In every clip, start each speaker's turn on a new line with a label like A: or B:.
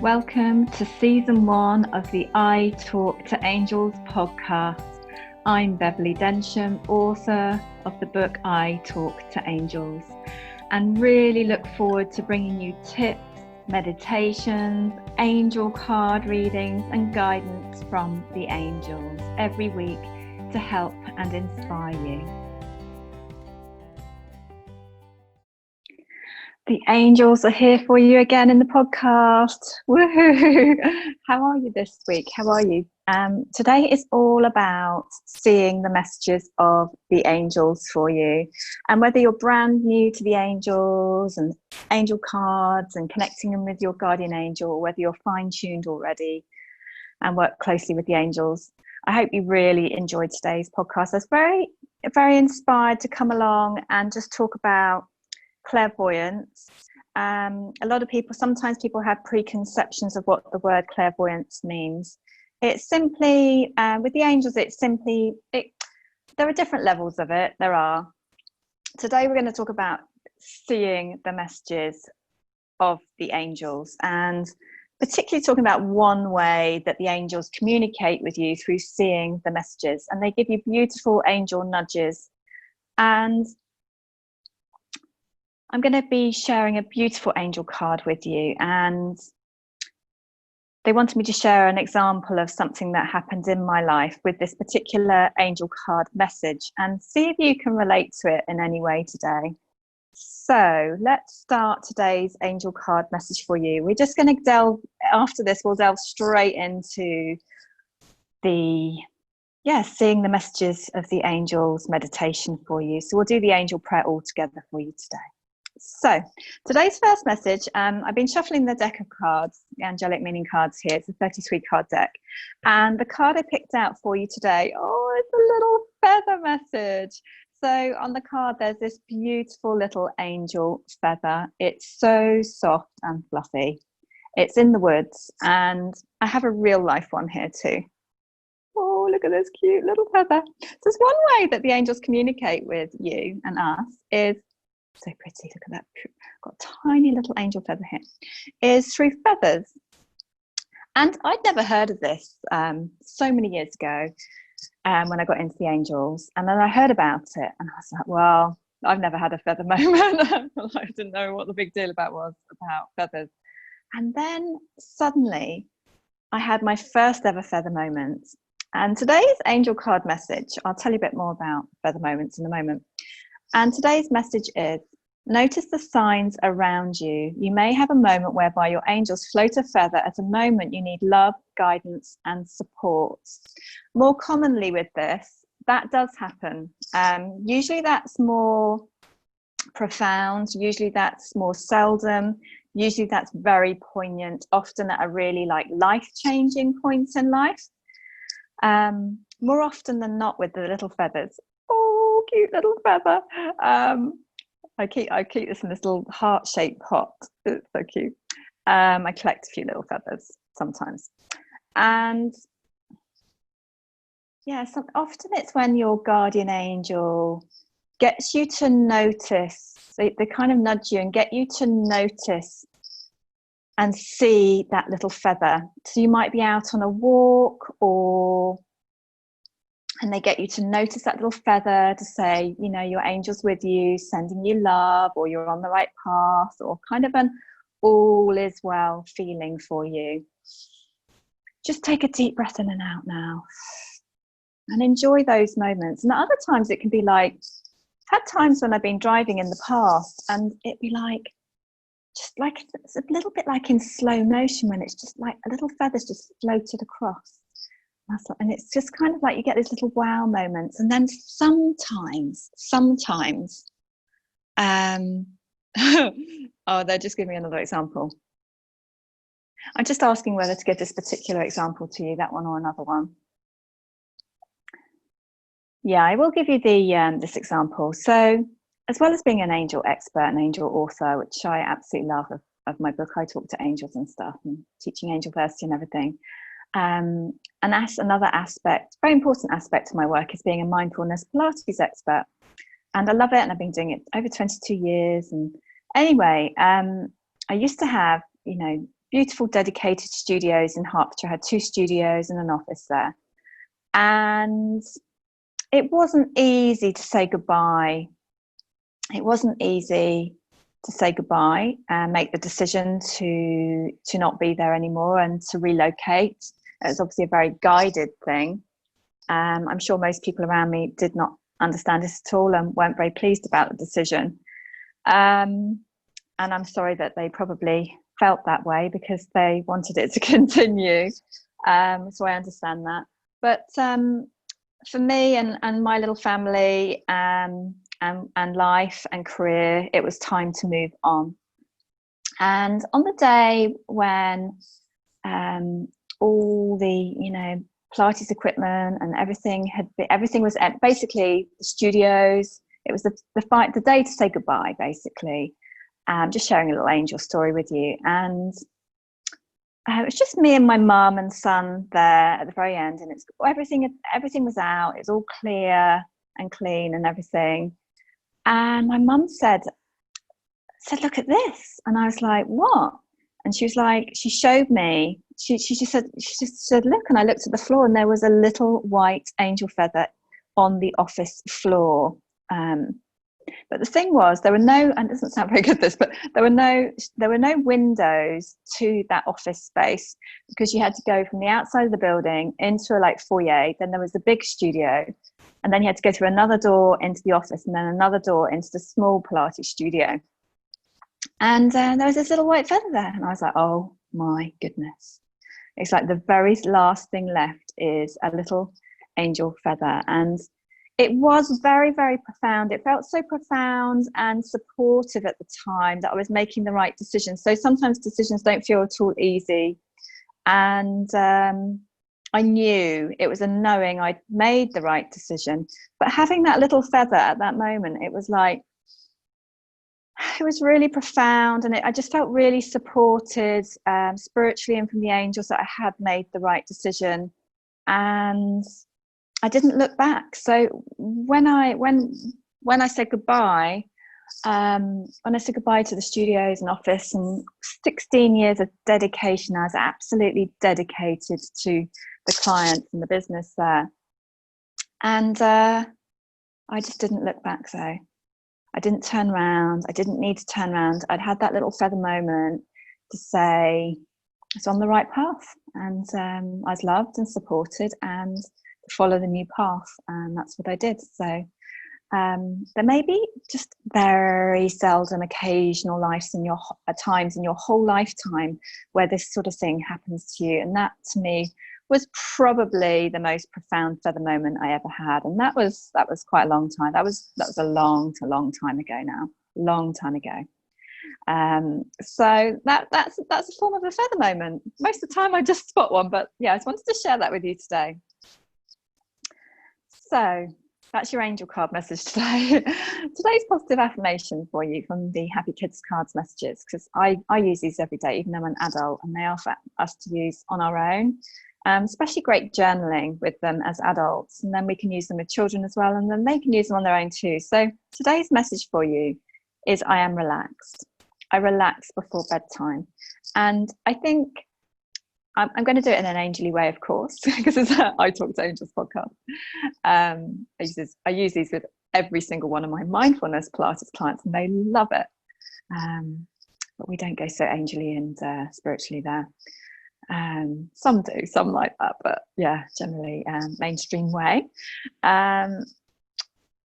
A: Welcome to season 1 of the I Talk to Angels podcast. I'm Beverley Densham, author of the book I Talk to Angels, and really look forward to bringing you tips, meditations, angel card readings and guidance from the angels every week to help and inspire you. The angels are here for you again in the podcast. Woohoo! How are you this week? How are you? Today is all about seeing the messages of the angels for you. And whether you're brand new to the angels and angel cards and connecting them with your guardian angel, or whether you're fine-tuned already and work closely with the angels, I hope you really enjoyed today's podcast. I was very inspired to come along and just talk about clairvoyance. Sometimes people have preconceptions of what the word clairvoyance means. It's simply, with the angels, there are different levels of it. Today we're going to talk about seeing the messages of the angels, and particularly talking about one way that the angels communicate with you through seeing the messages, and they give you beautiful angel nudges. And I'm going to be sharing a beautiful angel card with you, and they wanted me to share an example of something that happened in my life with this particular angel card message, and see if you can relate to it in any way today. So let's start today's angel card message for you. We're just going to we'll delve straight into seeing the messages of the angels meditation for you. So we'll do the angel prayer all together for you today. So today's first message, I've been shuffling the deck of cards, the angelic meaning cards here. It's a 33 card deck, and the card I picked out for you today, it's a little feather message. So on the card there's this beautiful little angel feather. It's so soft and fluffy. It's in the woods, and I have a real life one here too. Oh, look at this cute little feather. So there's one way that the angels communicate with you and us is so pretty. Look at that. Got a tiny little angel feather here. Is through feathers. And I'd never heard of this so many years ago when I got into the angels. And then I heard about it and I was like, well, I've never had a feather moment. I didn't know what the big deal was about feathers. And then suddenly I had my first ever feather moment. And today's angel card message, I'll tell you a bit more about feather moments in a moment. And today's message is, notice the signs around you. You may have a moment whereby your angels float a feather at a moment you need love, guidance, and support. More commonly with this, that does happen. Usually that's more profound. Usually that's more seldom. Usually that's very poignant, often at a really life-changing point in life. More often than not with the little feathers. Oh, cute little feather. I keep this in this little heart-shaped pot. It's so cute. I collect a few little feathers sometimes. And often it's when your guardian angel gets you to notice, they kind of nudge you and get you to notice and see that little feather. So you might be out on a walk and they get you to notice that little feather to say, your angel's with you, sending you love, or you're on the right path, or kind of an all is well feeling for you. Just take a deep breath in and out now and enjoy those moments. And at other times it can be I've had times when I've been driving in the past and it'd be it's a little bit like in slow motion when it's just like a little feather's just floated across. And it's just kind of like you get these little wow moments. And then sometimes, they're just giving me another example. I'm just asking whether to give this particular example to you, that one or another one. Yeah, I will give you this example. So as well as being an angel expert, an angel author, which I absolutely love of my book, I Talk to Angels and stuff, and teaching angel versity and everything. And that's another aspect, very important aspect of my work, is being a mindfulness Pilates expert. And I love it, and I've been doing it over 22 years. And anyway, I used to have, beautiful dedicated studios in Hertfordshire. I had 2 studios and an office there. And it wasn't easy to say goodbye. It wasn't easy to say goodbye and make the decision to not be there anymore and to relocate. It was obviously a very guided thing. I'm sure most people around me did not understand this at all and weren't very pleased about the decision. And I'm sorry that they probably felt that way because they wanted it to continue. So I understand that. But for me and my little family and life and career, it was time to move on. And on the day when all the Pilates equipment and everything was basically the studios, it was the day to say goodbye, basically. Just sharing a little angel story with you. And it was just me and my mum and son there at the very end, and everything was out. It was all clear and clean and everything. And my mum said, "Look at this." And I was like, "What?" And she was like, she showed me. She just said, "Look." And I looked at the floor, and there was a little white angel feather on the office floor. But the thing was, there were no, and it doesn't sound very good this, but there were no windows to that office space, because you had to go from the outside of the building into a foyer. Then there was the big studio, and then you had to go through another door into the office, and then another door into the small Pilates studio. And there was this little white feather there, and I was like, oh my goodness. It's like the very last thing left is a little angel feather. And it was very, very profound. It felt so profound and supportive at the time that I was making the right decision. So sometimes decisions don't feel at all easy. And I knew, it was a knowing I'd made the right decision. But having that little feather at that moment, it was really profound. And I just felt really supported spiritually and from the angels that I had made the right decision. And I didn't look back. So when I said goodbye, to the studios and office, and 16 years of dedication, I was absolutely dedicated to the clients and the business there. And I just didn't look back. So I didn't turn around. I didn't need to turn around. I'd had that little feather moment to say it's on the right path, and I was loved and supported, and follow the new path, and that's what I did. So there may be just very seldom occasional times in your whole lifetime where this sort of thing happens to you, and that to me was probably the most profound feather moment I ever had. And that was quite a long time. That was a long time ago now, long time ago. So that's a form of a feather moment. Most of the time I just spot one, but yeah, I just wanted to share that with you today. So that's your angel card message today. Today's positive affirmation for you from the Happy Kids cards messages, because I use these every day, even though I'm an adult, and they are for us to use on our own. Especially great journaling with them as adults, and then we can use them with children as well, and then they can use them on their own too. So today's message for you is, I am relaxed. I relax before bedtime. And I think I'm going to do it in an angely way, of course, because it's I Talk to Angels podcast. I use these with every single one of my mindfulness Pilates clients, and they love it. But we don't go so angely and spiritually there. Some do, some like that, but yeah, generally mainstream way.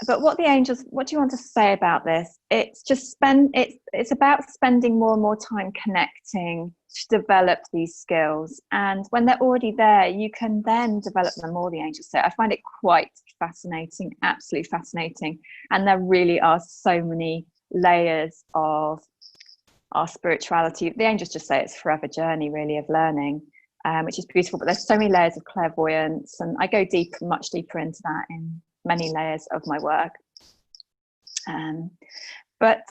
A: But what do you want to say about this? It's just it's about spending more and more time connecting to develop these skills. And when they're already there, you can then develop them more, the angels say. I find it quite fascinating, absolutely fascinating. And there really are so many layers of our spirituality. The angels just say it's a forever journey, really, of learning, which is beautiful. But there's so many layers of clairvoyance, and I go much deeper into that in many layers of my work. But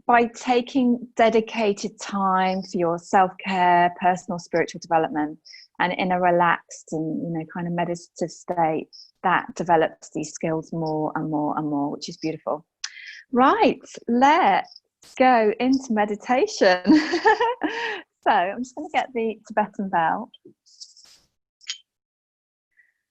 A: by taking dedicated time for your self-care, personal spiritual development, and in a relaxed and kind of meditative state, that develops these skills more and more and more, which is beautiful. Right, let's go into meditation. So I'm just going to get the Tibetan bell.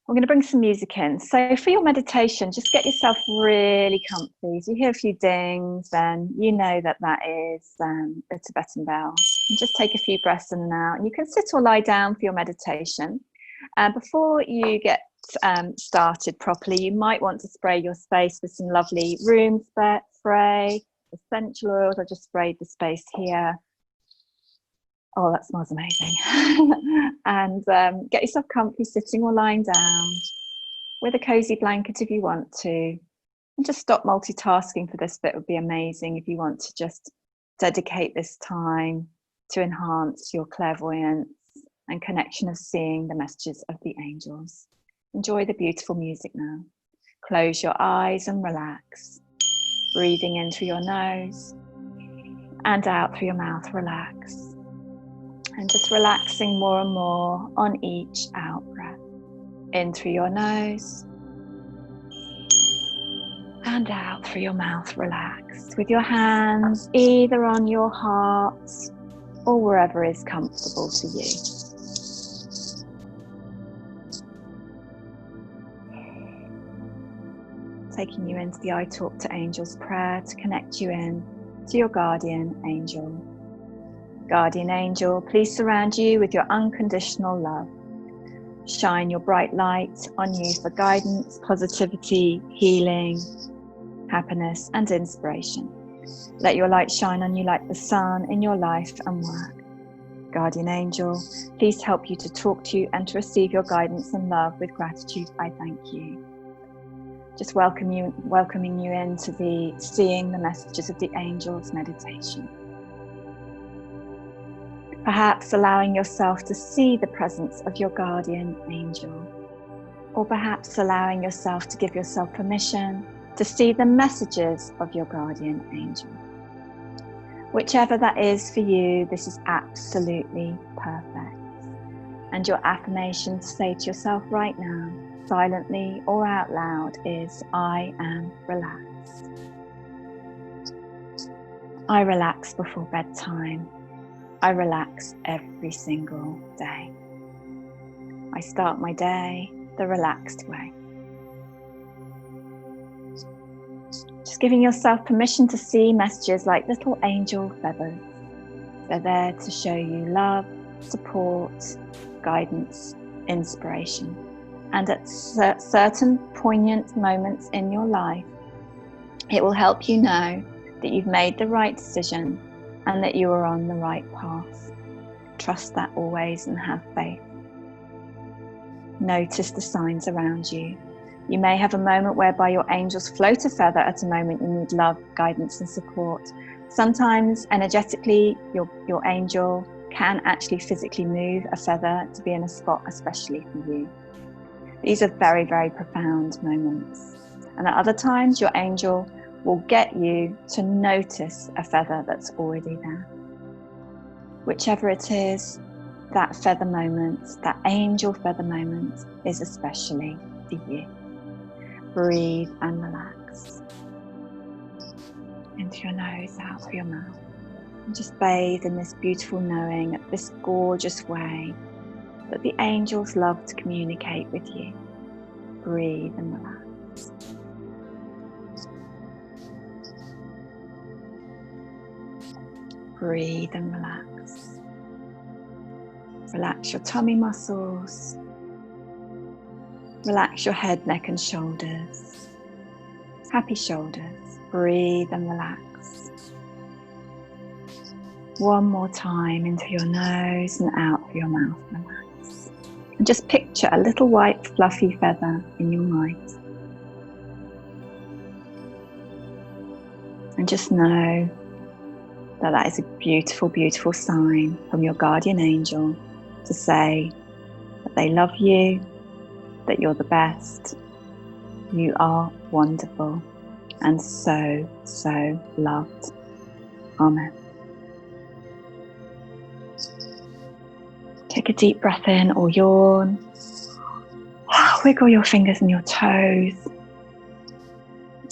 A: We're going to bring some music in. So for your meditation, just get yourself really comfy. If you hear a few dings, then you know that that is the Tibetan bell. And just take a few breaths in and out. And you can sit or lie down for your meditation. Before you get started properly, you might want to spray your space with some lovely room spray, essential oils. I just sprayed the space here. Oh, that smells amazing. And get yourself comfy sitting or lying down with a cozy blanket if you want to. And just stop multitasking for this bit would be amazing if you want to just dedicate this time to enhance your clairvoyance and connection of seeing the messages of the angels. Enjoy the beautiful music now. Close your eyes and relax. Breathing in through your nose and out through your mouth, relax. And just relaxing more and more on each out breath. In through your nose and out through your mouth, relax. With your hands either on your heart or wherever is comfortable to you. Taking you into the I Talk to Angels prayer to connect you in to your guardian angel. Guardian angel, please surround you with your unconditional love. Shine your bright light on you for guidance, positivity, healing, happiness, and inspiration. Let your light shine on you like the sun in your life and work. Guardian angel, please help you to talk to you and to receive your guidance and love. With gratitude, I thank you. Just welcoming you into the Seeing the Messages of the Angels meditation. Perhaps allowing yourself to see the presence of your guardian angel, or perhaps allowing yourself to give yourself permission to see the messages of your guardian angel. Whichever that is for you, this is absolutely perfect. And your affirmation to say to yourself right now, silently or out loud, is I am relaxed. I relax before bedtime. I relax every single day. I start my day the relaxed way. Just giving yourself permission to see messages like little angel feathers. They're there to show you love, support, guidance, inspiration. And at certain poignant moments in your life, it will help you know that you've made the right decision and that you are on the right path. Trust that always and have faith. Notice the signs around you. You may have a moment whereby your angels float a feather at a moment you need love, guidance and support. Sometimes energetically, your angel can actually physically move a feather to be in a spot especially for you. These are very, very profound moments. And at other times, your angel will get you to notice a feather that's already there. Whichever it is, that feather moment, that angel feather moment is especially for you. Breathe and relax. In through your nose, out through your mouth. And just bathe in this beautiful knowing, this gorgeous way that the angels love to communicate with you. Breathe and relax. Breathe and relax. Relax your tummy muscles. Relax your head, neck and shoulders. Happy shoulders. Breathe and relax. One more time, in through your nose and out through your mouth. Relax. And just picture a little white fluffy feather in your mind. And just know that that is a beautiful, beautiful sign from your guardian angel to say that they love you, that you're the best, you are wonderful, and so, so loved. Amen. Take a deep breath in or yawn. Wiggle your fingers and your toes.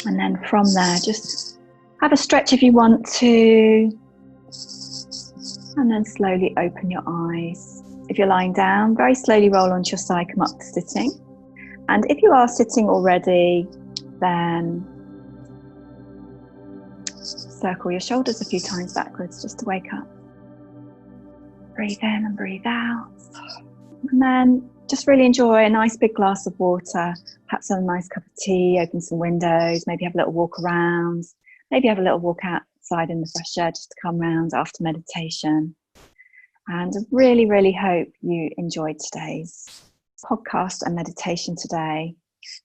A: And then from there, just have a stretch if you want to. And then slowly open your eyes. If you're lying down, very slowly roll onto your side, come up to sitting. And if you are sitting already, then circle your shoulders a few times backwards just to wake up. Breathe in and breathe out. And then just really enjoy a nice big glass of water, perhaps have a nice cup of tea, open some windows, maybe have a little walk around, maybe have a little walk outside in the fresh air just to come round after meditation. And I really, really hope you enjoyed today's podcast and meditation today.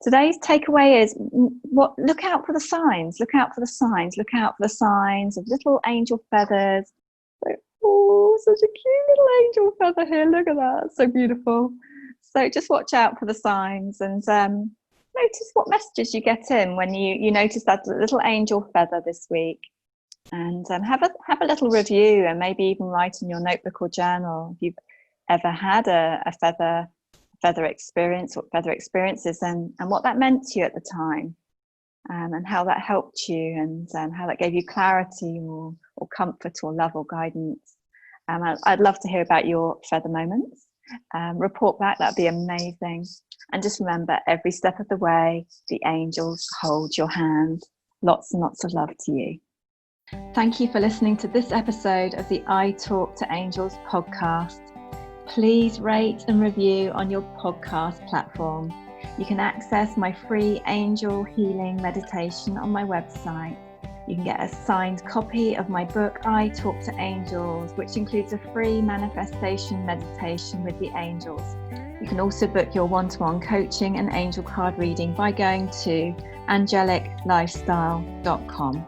A: Today's takeaway is look out for the signs, look out for the signs, look out for the signs of little angel feathers. Oh, such a cute little angel feather here, look at that, so beautiful. So just watch out for the signs and notice what messages you get in when you notice that little angel feather this week. And have a little review and maybe even write in your notebook or journal if you've ever had a feather experience, what feather experiences and what that meant to you at the time, and how that helped you and how that gave you clarity or comfort or love or guidance. I'd love to hear about your feather moments. Report back, that'd be amazing. And just remember, every step of the way, the angels hold your hand. Lots and lots of love to you. Thank you for listening to this episode of the I Talk to Angels podcast. Please rate and review on your podcast platform. You can access my free angel healing meditation on my website. You can get a signed copy of my book, I Talk to Angels, which includes a free manifestation meditation with the angels. You can also book your one-to-one coaching and angel card reading by going to angeliclifestyle.com.